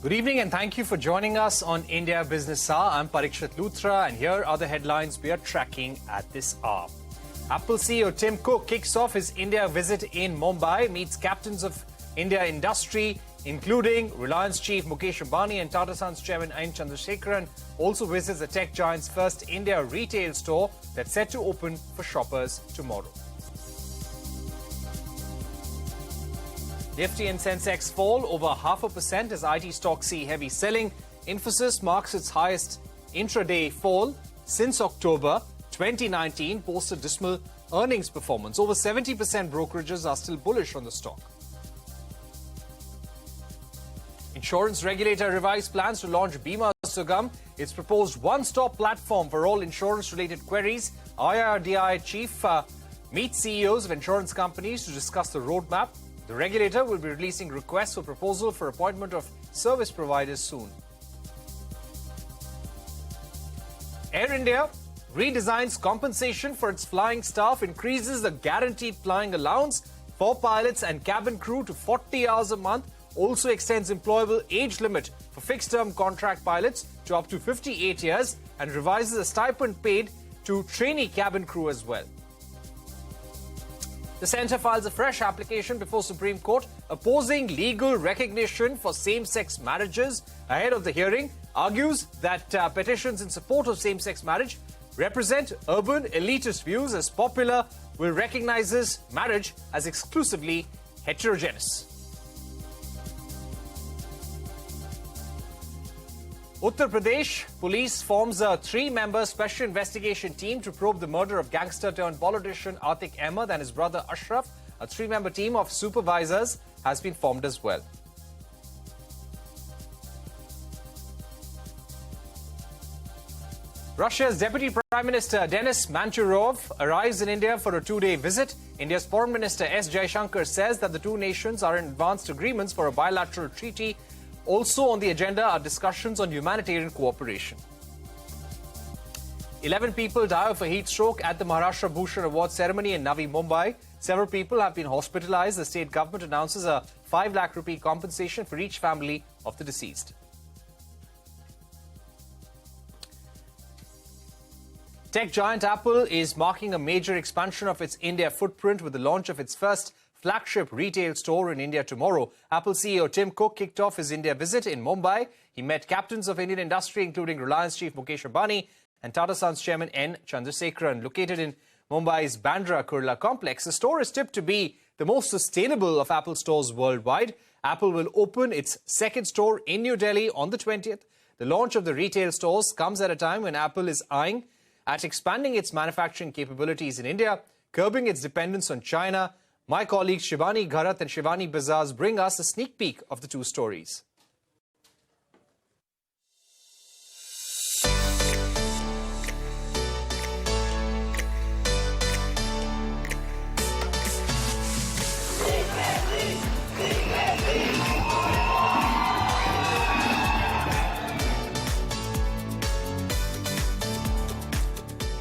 Good evening and thank you for joining us on India Business Hour. I'm Parikshit Luthra and here are the headlines we are tracking at this hour. Apple CEO Tim Cook kicks off his India visit in Mumbai, meets captains of India industry, including Reliance chief Mukesh Ambani and Tata Sons chairman N. Chandrasekaran. Also visits the tech giant's first India retail store that's set to open for shoppers tomorrow. Nifty and Sensex fall over 0.5% as IT stocks see heavy selling. Infosys marks its highest intraday fall since October 2019, posted dismal earnings performance. Over 70% brokerages are still bullish on the stock. Insurance regulator revised plans to launch Bima Sugam, its proposed one-stop platform for all insurance-related queries. IRDAI chief meets CEOs of insurance companies to discuss the roadmap. The regulator will be releasing requests for proposal for appointment of service providers soon. Air India redesigns compensation for its flying staff, increases the guaranteed flying allowance for pilots and cabin crew to 40 hours a month, also extends employable age limit for fixed-term contract pilots to up to 58 years and revises the stipend paid to trainee cabin crew as well. The centre files a fresh application before Supreme Court opposing legal recognition for same-sex marriages. Ahead of the hearing, argues that petitions in support of same-sex marriage represent urban elitist views as popular will recognizes marriage as exclusively heterogeneous. Uttar Pradesh police forms a 3-member special investigation team to probe the murder of gangster-turned-politician Atiq Ahmed and his brother Ashraf. A 3-member team of supervisors has been formed as well. Russia's Deputy Prime Minister Denis Manturov arrives in India for a 2-day visit. India's Foreign Minister S. Jaishankar says that the two nations are in advanced agreements for a bilateral treaty. Also on the agenda are discussions on humanitarian cooperation. 11 people die of a heat stroke at the Maharashtra Bhushan Award ceremony in Navi Mumbai. Several people have been hospitalized. The state government announces a 5 lakh rupee compensation for each family of the deceased. Tech giant Apple is marking a major expansion of its India footprint with the launch of its first flagship retail store in India tomorrow. Apple CEO Tim Cook kicked off his India visit in Mumbai. He met captains of Indian industry, including Reliance chief Mukesh Ambani and Tata Sons chairman N. Chandrasekaran. Located in Mumbai's Bandra Kurla complex, the store is tipped to be the most sustainable of Apple stores worldwide. Apple will open its second store in New Delhi on the 20th. The launch of the retail stores comes at a time when Apple is eyeing at expanding its manufacturing capabilities in India, curbing its dependence on China. My colleagues Shivani Gharat and Shivani Bazaz bring us a sneak peek of the two stories.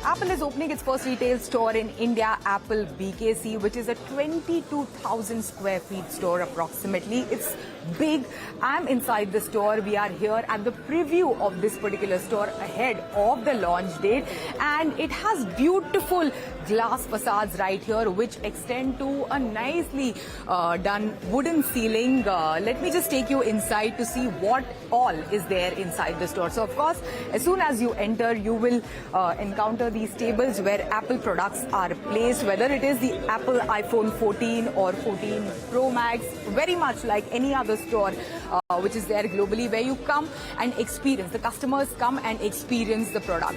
Apple is opening its first retail store in India, Apple BKC, which is a 22,000 square feet store approximately. It's big. I'm inside the store. We are here at the preview of this particular store ahead of the launch date. And it has beautiful glass facades right here, which extend to a nicely done wooden ceiling. Let me just take you inside to see what all is there inside the store. So, of course, as soon as you enter, you will encounter these tables where Apple products are placed, whether it is the Apple iPhone 14 or 14 Pro Max, very much like any other store which is there globally, where you come and experience, the customers come and experience the product.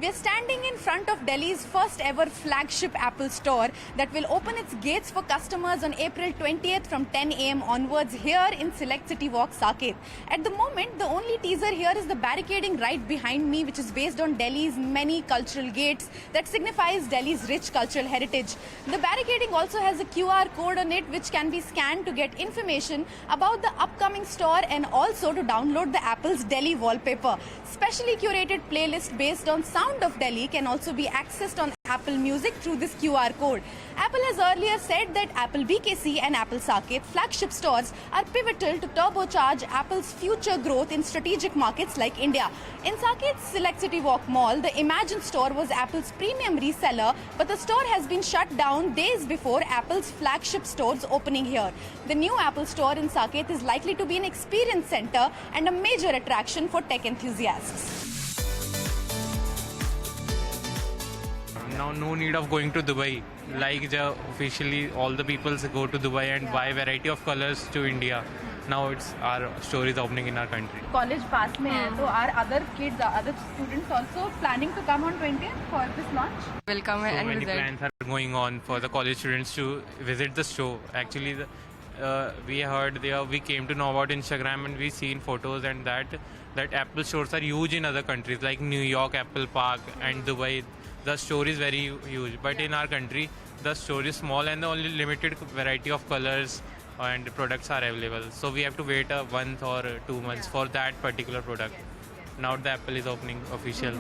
We are standing in front of Delhi's first ever flagship Apple store that will open its gates for customers on April 20th from 10 a.m. onwards here in Select City Walk, Saket. At the moment, the only teaser here is the barricading right behind me, which is based on Delhi's many cultural gates that signifies Delhi's rich cultural heritage. The barricading also has a QR code on it which can be scanned to get information about the upcoming store and also to download the Apple's Delhi wallpaper. Specially curated playlist based on Sound of Delhi can also be accessed on Apple Music through this QR code. Apple has earlier said that Apple BKC and Apple Saket flagship stores are pivotal to turbocharge Apple's future growth in strategic markets like India. In Saket's Select City Walk Mall, the Imagine store was Apple's premium reseller, but the store has been shut down days before Apple's flagship store's opening here. The new Apple store in Saket is likely to be an experience center and a major attraction for tech enthusiasts. Now no need of going to Dubai. Like officially all the people go to Dubai and buy variety of colors to India. Now it's our store is opening in our country. College pass mein hai, so are other kids, other students also planning to come on 20th for this launch? Will come So and many visit. plans are going on for the college students to visit the show. Actually, we heard there, we came to know about Instagram and we seen photos and that Apple stores are huge in other countries like New York, Apple Park and Dubai. The store is very huge, but in our country, the store is small and the only limited variety of colors and products are available. So we have to wait a month or 2 months for that particular product. Now the Apple is opening official.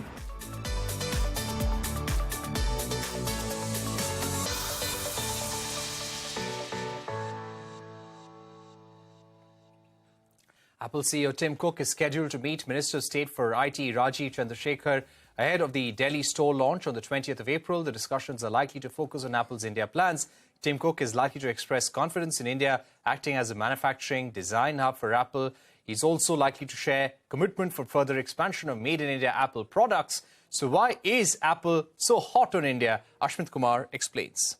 Apple CEO Tim Cook is scheduled to meet Minister of State for IT Rajiv Chandrasekhar ahead of the Delhi store launch on the 20th of April. The discussions are likely to focus on Apple's India plans. Tim Cook is likely to express confidence in India acting as a manufacturing design hub for Apple. He's also likely to share commitment for further expansion of Made in India Apple products. So why is Apple so hot on India? Ashmit Kumar explains.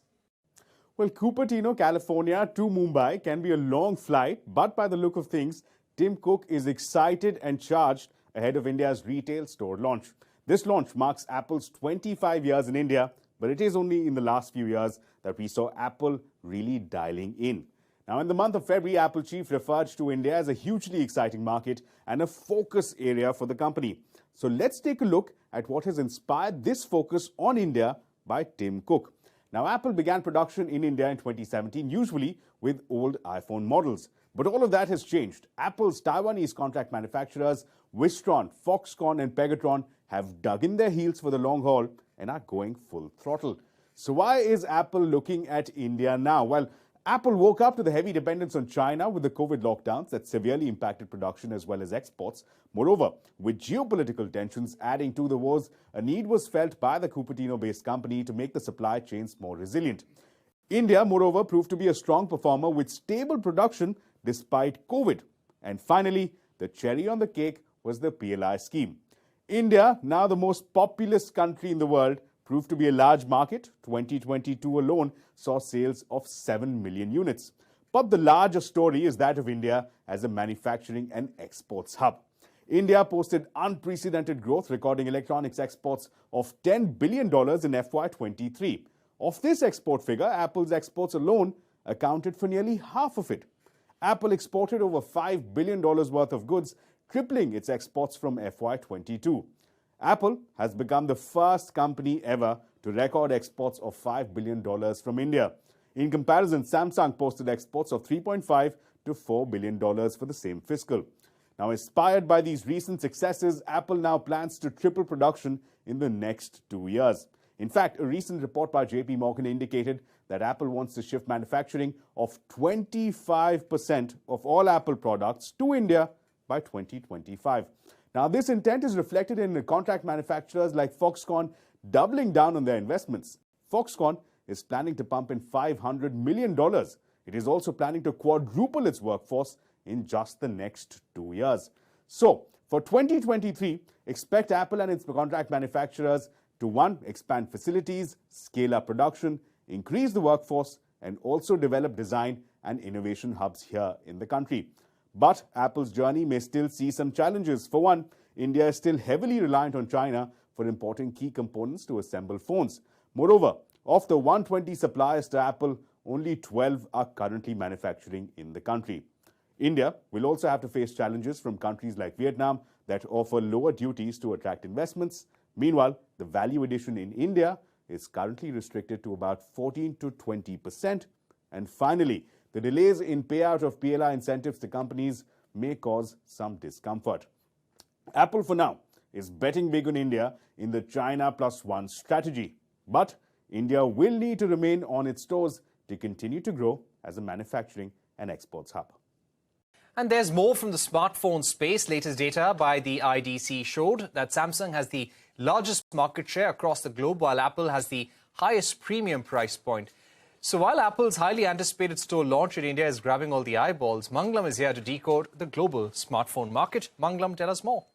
Well, Cupertino, California to Mumbai can be a long flight, but by the look of things, Tim Cook is excited and charged ahead of India's retail store launch. This launch marks Apple's 25 years in India, but it is only in the last few years that we saw Apple really dialing in. Now, in the month of February, Apple chief referred to India as a hugely exciting market and a focus area for the company. So let's take a look at what has inspired this focus on India by Tim Cook. Now, Apple began production in India in 2017, usually with old iPhone models. But all of that has changed. Apple's Taiwanese contract manufacturers, Wistron, Foxconn and Pegatron have dug in their heels for the long haul and are going full throttle. So why is Apple looking at India now? Well, Apple woke up to the heavy dependence on China with the COVID lockdowns that severely impacted production as well as exports. Moreover, with geopolitical tensions adding to the wars, a need was felt by the Cupertino-based company to make the supply chains more resilient. India, moreover, proved to be a strong performer with stable production despite COVID. And finally, the cherry on the cake was the PLI scheme. India, now the most populous country in the world, proved to be a large market. 2022 alone saw sales of 7 million units. But the larger story is that of India as a manufacturing and exports hub. India posted unprecedented growth, recording electronics exports of $10 billion in FY23. Of this export figure, Apple's exports alone accounted for nearly half of it. Apple exported over $5 billion worth of goods, tripling its exports from FY22. Apple has become the first company ever to record exports of $5 billion from India. In comparison, Samsung posted exports of $3.5 to $4 billion for the same fiscal. Now, inspired by these recent successes, Apple now plans to triple production in the next 2 years. In fact, a recent report by JP Morgan indicated that Apple wants to shift manufacturing of 25% of all Apple products to India by 2025. Now, this intent is reflected in the contract manufacturers like Foxconn doubling down on their investments. Foxconn is planning to pump in $500 million. It is also planning to quadruple its workforce in just the next 2 years. So, for 2023, expect Apple and its contract manufacturers to 1. Expand facilities, scale up production, increase the workforce, and also develop design and innovation hubs here in the country. But Apple's journey may still see some challenges. For one, India is still heavily reliant on China for importing key components to assemble phones. Moreover, of the 120 suppliers to Apple, only 12 are currently manufacturing in the country. India will also have to face challenges from countries like Vietnam that offer lower duties to attract investments. Meanwhile, the value addition in India is currently restricted to about 14 to 20%. And finally, the delays in payout of PLI incentives to companies may cause some discomfort. Apple, for now, is betting big on India in the China Plus One strategy. But India will need to remain on its toes to continue to grow as a manufacturing and exports hub. And there's more from the smartphone space. Latest data by the IDC showed that Samsung has the largest market share across the globe, while Apple has the highest premium price point. So while Apple's highly anticipated store launch in India is grabbing all the eyeballs, Manglam is here to decode the global smartphone market. Manglam, tell us more.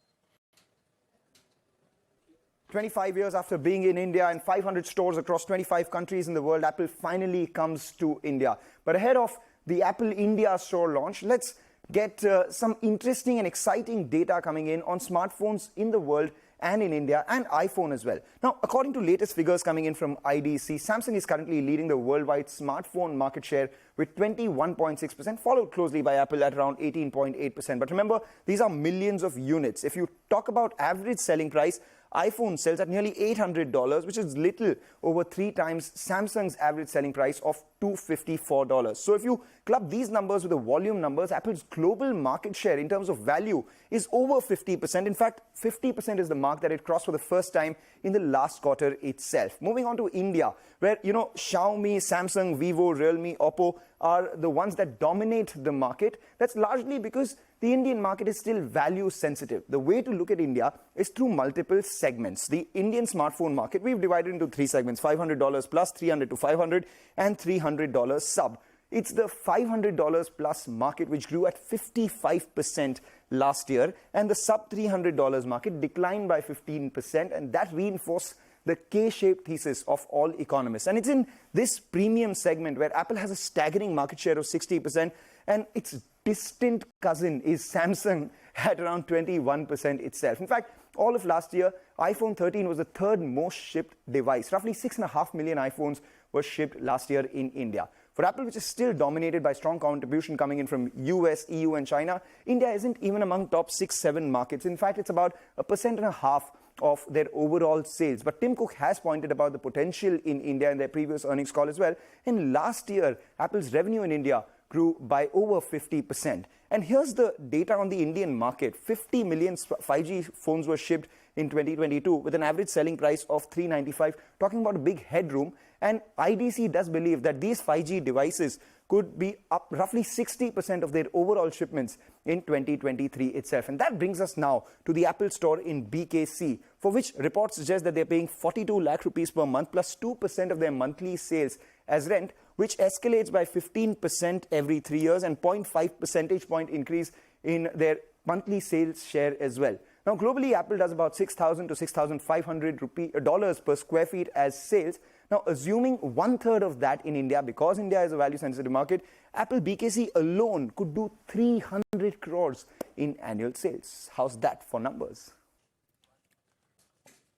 25 years after being in India and 500 stores across 25 countries in the world, Apple finally comes to India. But ahead of the Apple India store launch, let's get some interesting and exciting data coming in on smartphones in the world and in India, and iPhone as well. Now, according to latest figures coming in from IDC, Samsung is currently leading the worldwide smartphone market share with 21.6%, followed closely by Apple at around 18.8%. But remember, these are millions of units. If you talk about average selling price, iPhone sells at nearly $800, which is little over 3 times Samsung's average selling price of $254. So if you club these numbers with the volume numbers, Apple's global market share in terms of value is over 50%. In fact, 50% is the mark that it crossed for the first time in the last quarter itself. Moving on to India, where, Xiaomi, Samsung, Vivo, Realme, Oppo are the ones that dominate the market. That's largely because the Indian market is still value sensitive. The way to look at India is through multiple segments. The Indian smartphone market, we've divided into 3 segments: $500 plus, $300 to $500, and $300 sub. It's the $500 plus market which grew at 55% last year, and the sub $300 market declined by 15%, and that reinforced the K-shaped thesis of all economists. And it's in this premium segment where Apple has a staggering market share of 60%, and its distant cousin is Samsung at around 21% itself. In fact, all of last year, iPhone 13 was the third most shipped device. Roughly 6.5 million iPhones were shipped last year in India. For Apple, which is still dominated by strong contribution coming in from US, EU, and China, India isn't even among top 6-7 markets. In fact, it's about 1.5% of their overall sales. But Tim Cook has pointed about the potential in India in their previous earnings call as well. And last year, Apple's revenue in India grew by over 50%. And here's the data on the Indian market. 50 million 5G phones were shipped in 2022 with an average selling price of $395, talking about a big headroom. And IDC does believe that these 5G devices could be up roughly 60% of their overall shipments in 2023 itself. And that brings us now to the Apple Store in BKC, for which reports suggest that they're paying 42 lakh rupees per month plus 2% of their monthly sales as rent, which escalates by 15% every 3 years and 0.5 percentage point increase in their monthly sales share as well. Now, globally, Apple does about $6,000 to $6,500 per square feet as sales. Now, assuming 1/3 of that in India, because India is a value-sensitive market, Apple BKC alone could do 300 crores in annual sales. How's that for numbers?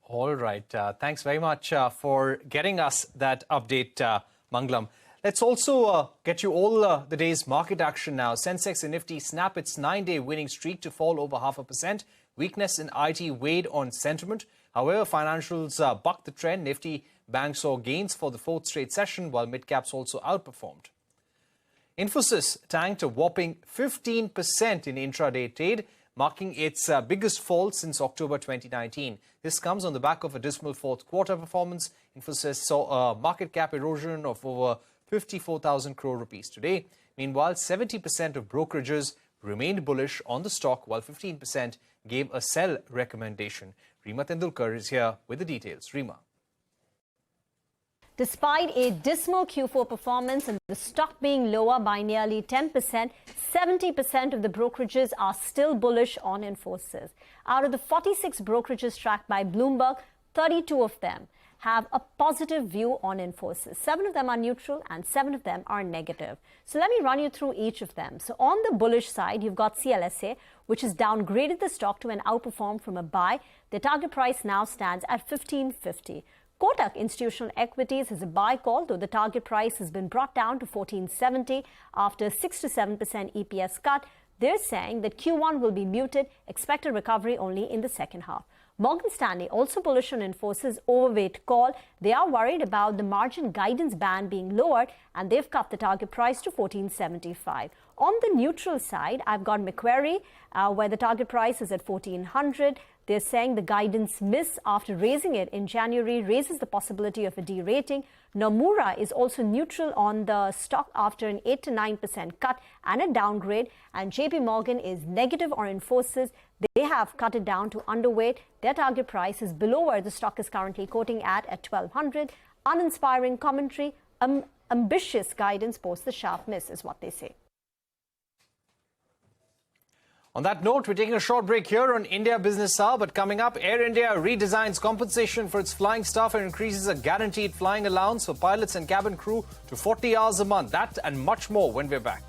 All right. Thanks very much for getting us that update, Manglam. Let's also get you all the day's market action now. Sensex and Nifty snap its 9-day winning streak to fall over 0.5%. Weakness in IT weighed on sentiment. However, financials bucked the trend. Nifty bank saw gains for the 4th straight session, while mid-caps also outperformed. Infosys tanked a whopping 15% in intraday trade, marking its biggest fall since October 2019. This comes on the back of a dismal 4th quarter performance. Infosys saw a market cap erosion of over 54,000 crore rupees today. Meanwhile, 70% of brokerages remained bullish on the stock, while 15% gave a sell recommendation. Reema Tendulkar is here with the details. Reema. Despite a dismal Q4 performance and the stock being lower by nearly 10%, 70% of the brokerages are still bullish on Infosys. Out of the 46 brokerages tracked by Bloomberg, 32 of them have a positive view on Infosys. 7 of them are neutral and 7 of them are negative. So let me run you through each of them. So on the bullish side, you've got CLSA, which has downgraded the stock to an outperform from a buy. The target price now stands at 1550. Kotak Institutional Equities has a buy call, though the target price has been brought down to 1470 after 6 to 7% EPS cut. They're saying that Q1 will be muted, expect a recovery only in the second half. Morgan Stanley also bullish on Infosys overweight call. They are worried about the margin guidance band being lowered and they've cut the target price to 1475. On the neutral side, I've got Macquarie, where the target price is at 1400. They're saying the guidance miss after raising it in January raises the possibility of a derating. Nomura is also neutral on the stock after an 8 to 9% cut and a downgrade. And JP Morgan is negative on Infosys. They have cut it down to underweight. Their target price is below where the stock is currently quoting at 1200. Uninspiring commentary, ambitious guidance post the sharp miss is what they say. On that note, we're taking a short break here on India Business Hour, but coming up, Air India redesigns compensation for its flying staff and increases a guaranteed flying allowance for pilots and cabin crew to 40 hours a month. That and much more when we're back.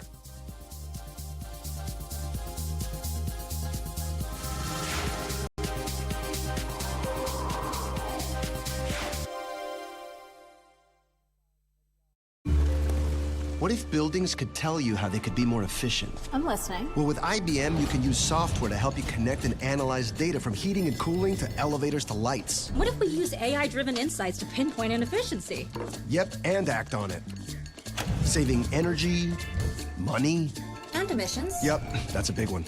What if buildings could tell you how they could be more efficient? I'm listening. Well, with IBM, you can use software to help you connect and analyze data from heating and cooling to elevators to lights. What if we use AI-driven insights to pinpoint inefficiency? Yep, and act on it. Saving energy, money. And emissions. Yep, that's a big one.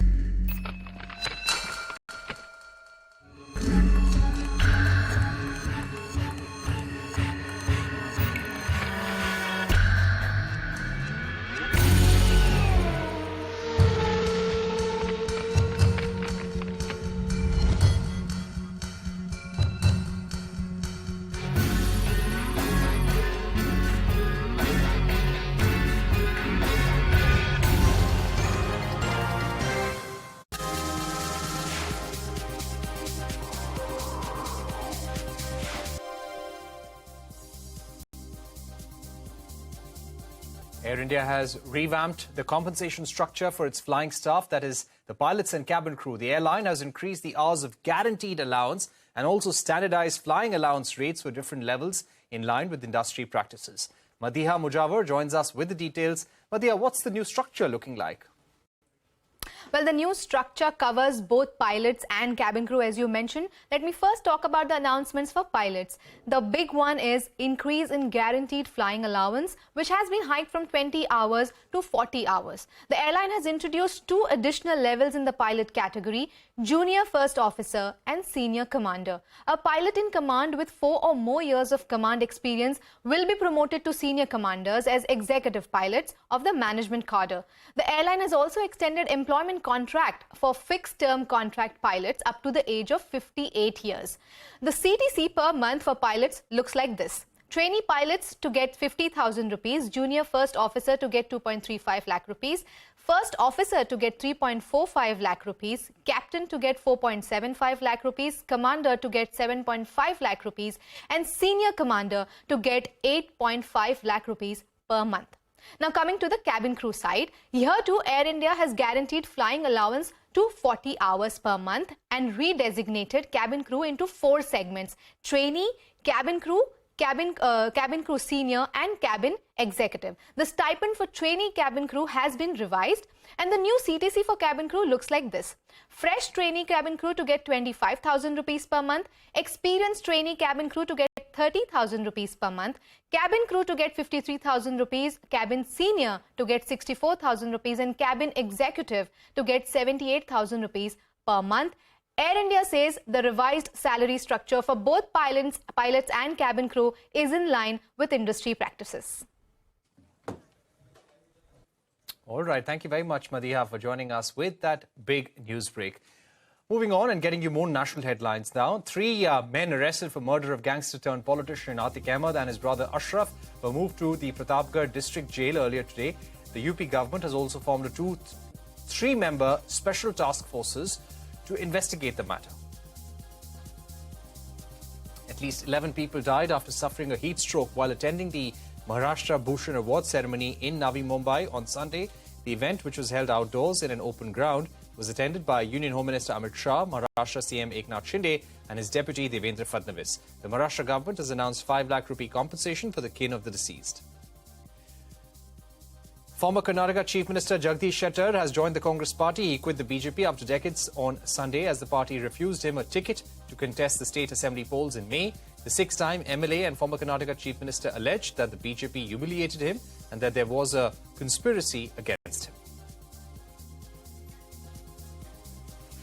Air India has revamped the compensation structure for its flying staff, that is, the pilots and cabin crew. The airline has increased the hours of guaranteed allowance and also standardized flying allowance rates for different levels in line with industry practices. Madiha Mujawar joins us with the details. Madiha, what's the new structure looking like? Well, the new structure covers both pilots and cabin crew, as you mentioned. Let me first talk about the announcements for pilots. The big one is increase in guaranteed flying allowance, which has been hiked from 20 hours to 40 hours. The airline has introduced 2 additional levels in the pilot category, junior first officer and senior commander. A pilot in command with 4 or more years of command experience will be promoted to senior commanders as executive pilots of the management cadre. The airline has also extended employment contract for fixed-term contract pilots up to the age of 58 years. The CTC per month for pilots looks like this. Trainee pilots to get 50,000 rupees, junior first officer to get 2.35 lakh rupees, first officer to get 3.45 lakh rupees, captain to get 4.75 lakh rupees, commander to get 7.5 lakh rupees, and senior commander to get 8.5 lakh rupees per month. Now coming to the cabin crew side, here too Air India has guaranteed flying allowance to 40 hours per month and redesignated cabin crew into 4 segments: trainee, cabin crew, cabin crew senior and cabin executive. The stipend for trainee cabin crew has been revised and the new CTC for cabin crew looks like this. Fresh trainee cabin crew to get 25,000 rupees per month, experienced trainee cabin crew to get 30,000 rupees per month, cabin crew to get 53,000 rupees, cabin senior to get 64,000 rupees and cabin executive to get 78,000 rupees per month. Air India says the revised salary structure for both pilots and cabin crew is in line with industry practices. All right. Thank you very much, Madiha, for joining us with that big news break. Moving on and getting you more national headlines now. 3 men arrested for murder of gangster-turned-politician Atiq Ahmed and his brother Ashraf were moved to the Pratapgarh district jail earlier today. The UP government has also formed a 3-member special task forces to investigate the matter. At least 11 people died after suffering a heat stroke while attending the Maharashtra Bhushan Award ceremony in Navi Mumbai on Sunday. The event, which was held outdoors in an open ground, was attended by Union Home Minister Amit Shah, Maharashtra CM Eknath Shinde and his deputy Devendra Fadnavis. The Maharashtra government has announced 5 lakh rupee compensation for the kin of the deceased. Former Karnataka Chief Minister Jagdish Shettar has joined the Congress party. He quit the BJP after decades on Sunday as the party refused him a ticket to contest the state assembly polls in May. The 6-time MLA and former Karnataka Chief Minister alleged that the BJP humiliated him and that there was a conspiracy against him.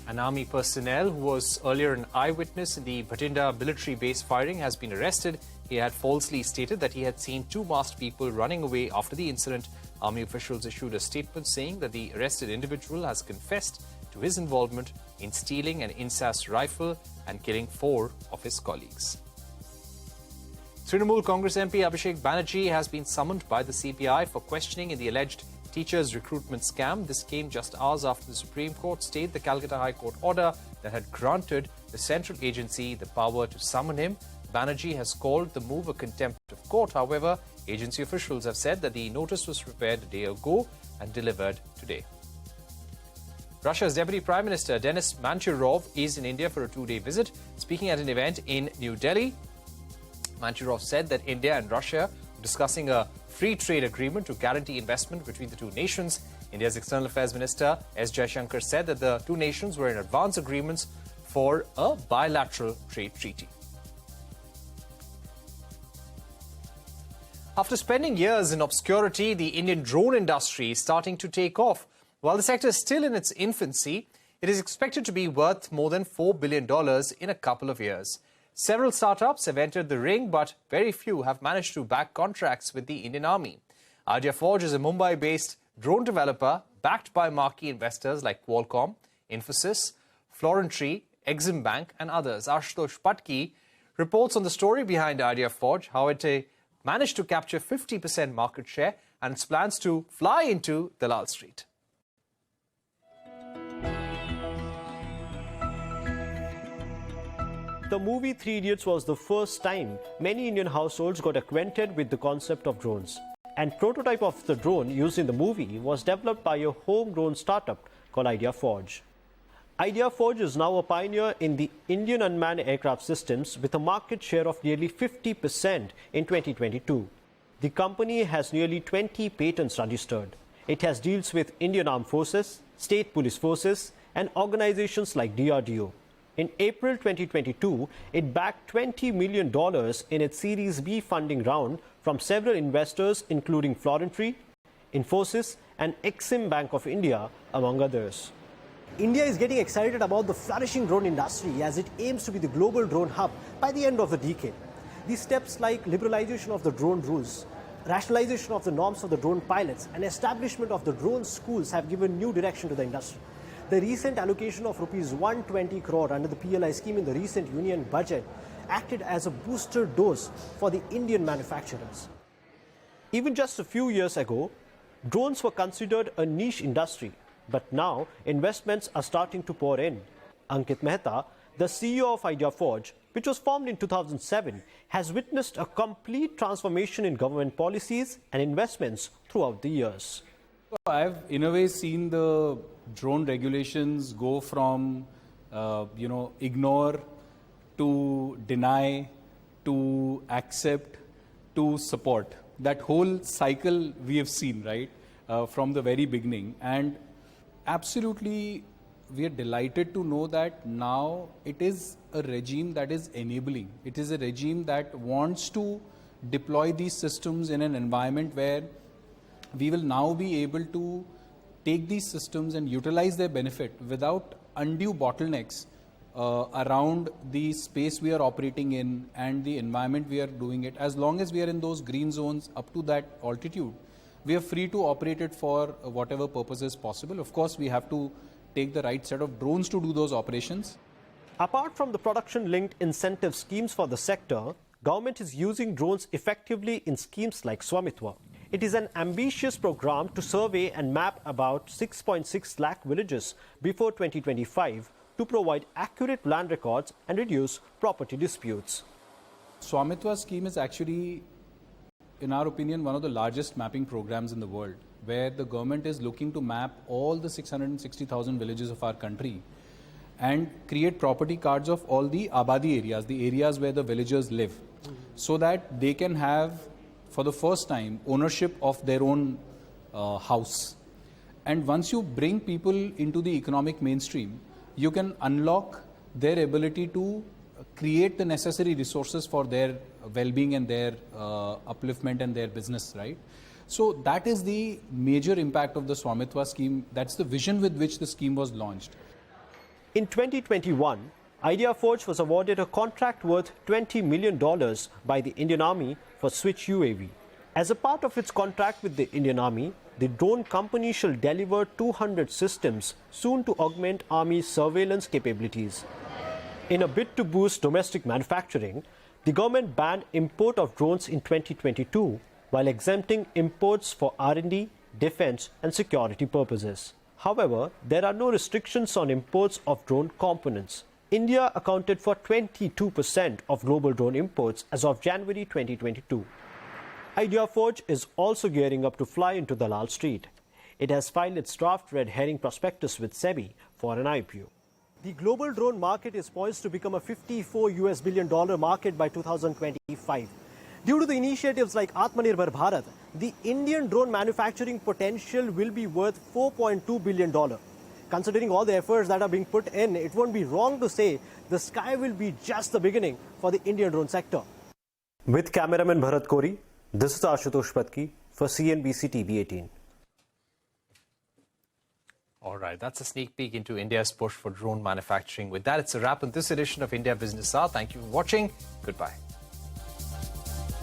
An army personnel who was earlier an eyewitness in the Bhatinda military base firing has been arrested. He had falsely stated that he had seen 2 masked people running away after the incident. Army officials issued a statement saying that the arrested individual has confessed to his involvement in stealing an INSAS rifle and killing 4 of his colleagues. Trinamool Congress MP Abhishek Banerjee has been summoned by the CBI for questioning in the alleged teachers' recruitment scam. This came just hours after the Supreme Court stayed the Calcutta High Court order that had granted the central agency the power to summon him. Banerjee has called the move a contempt of court. However, agency officials have said that the notice was prepared a day ago and delivered today. Russia's Deputy Prime Minister Denis Manchurov is in India for a 2-day visit. Speaking at an event in New Delhi, Manchurov said that India and Russia are discussing a free trade agreement to guarantee investment between the 2 nations. India's External Affairs Minister S. Jaishankar said that the 2 nations were in advance agreements for a bilateral trade treaty. After spending years in obscurity, the Indian drone industry is starting to take off. While the sector is still in its infancy, it is expected to be worth more than $4 billion in a couple of years. Several startups have entered the ring, but very few have managed to back contracts with the Indian Army. Idea Forge is a Mumbai-based drone developer backed by marquee investors like Qualcomm, Infosys, Florentry, Exim Bank and others. Ashutosh Patki reports on the story behind Idea Forge, how it managed to capture 50% market share and its plans to fly into Dalal Street. The movie 3 Idiots was the first time many Indian households got acquainted with the concept of drones. And prototype of the drone used in the movie was developed by a homegrown startup called Idea Forge. Idea Forge is now a pioneer in the Indian unmanned aircraft systems with a market share of nearly 50% in 2022. The company has nearly 20 patents registered. It has deals with Indian Armed Forces, state police forces and organizations like DRDO. In April 2022, it backed $20 million in its Series B funding round from several investors including Florentry, Infosys and Exim Bank of India, among others. India is getting excited about the flourishing drone industry as it aims to be the global drone hub by the end of the decade. These steps like liberalization of the drone rules, rationalization of the norms for the drone pilots and establishment of the drone schools have given new direction to the industry. The recent allocation of Rs 120 crore under the PLI scheme in the recent union budget acted as a booster dose for the Indian manufacturers. Even just a few years ago, drones were considered a niche industry, but now investments are starting to pour in. Ankit Mehta, the CEO of Idea Forge, which was formed in 2007, has witnessed a complete transformation in government policies and investments throughout the years. I've in a way seen the drone regulations go from ignore to deny to accept to support. That whole cycle we have seen, right, from the very beginning. And absolutely we are delighted to know that now it is a regime that is enabling. It is a regime that wants to deploy these systems in an environment where we will now be able to take these systems and utilize their benefit without undue bottlenecks around the space we are operating in and the environment we are doing it. As long as we are in those green zones up to that altitude, we are free to operate it for whatever purpose is possible. Of course, we have to take the right set of drones to do those operations. Apart from the production-linked incentive schemes for the sector, government is using drones effectively in schemes like Swamitwa. It is an ambitious program to survey and map about 6.6 lakh villages before 2025 to provide accurate land records and reduce property disputes. Swamitva scheme is actually, in our opinion, one of the largest mapping programs in the world, where the government is looking to map all the 660,000 villages of our country and create property cards of all the Abadi areas, the areas where the villagers live, so that they can have, for the first time, ownership of their own house. And once you bring people into the economic mainstream, you can unlock their ability to create the necessary resources for their well-being and their upliftment and their business, right? So that is the major impact of the Swamitva scheme. That's the vision with which the scheme was launched. In 2021, IdeaForge was awarded a contract worth $20 million by the Indian Army for Switch UAV. As a part of its contract with the Indian Army, the drone company shall deliver 200 systems soon to augment Army's surveillance capabilities. In a bid to boost domestic manufacturing, the government banned import of drones in 2022 while exempting imports for R&D, defense and security purposes. However, there are no restrictions on imports of drone components. India accounted for 22% of global drone imports as of January 2022. IdeaForge is also gearing up to fly into Dalal Street. It has filed its draft red herring prospectus with SEBI for an IPO. The global drone market is poised to become a $54 billion market by 2025. Due to the initiatives like Atmanirbhar Bharat, the Indian drone manufacturing potential will be worth $4.2 billion. Considering all the efforts that are being put in, it won't be wrong to say the sky will be just the beginning for the Indian drone sector. With cameraman Bharat Kori, this is Ashutosh Patki for CNBC-TV18. All right, that's a sneak peek into India's push for drone manufacturing. With that, it's a wrap on this edition of India Business Hour. Thank you for watching. Goodbye.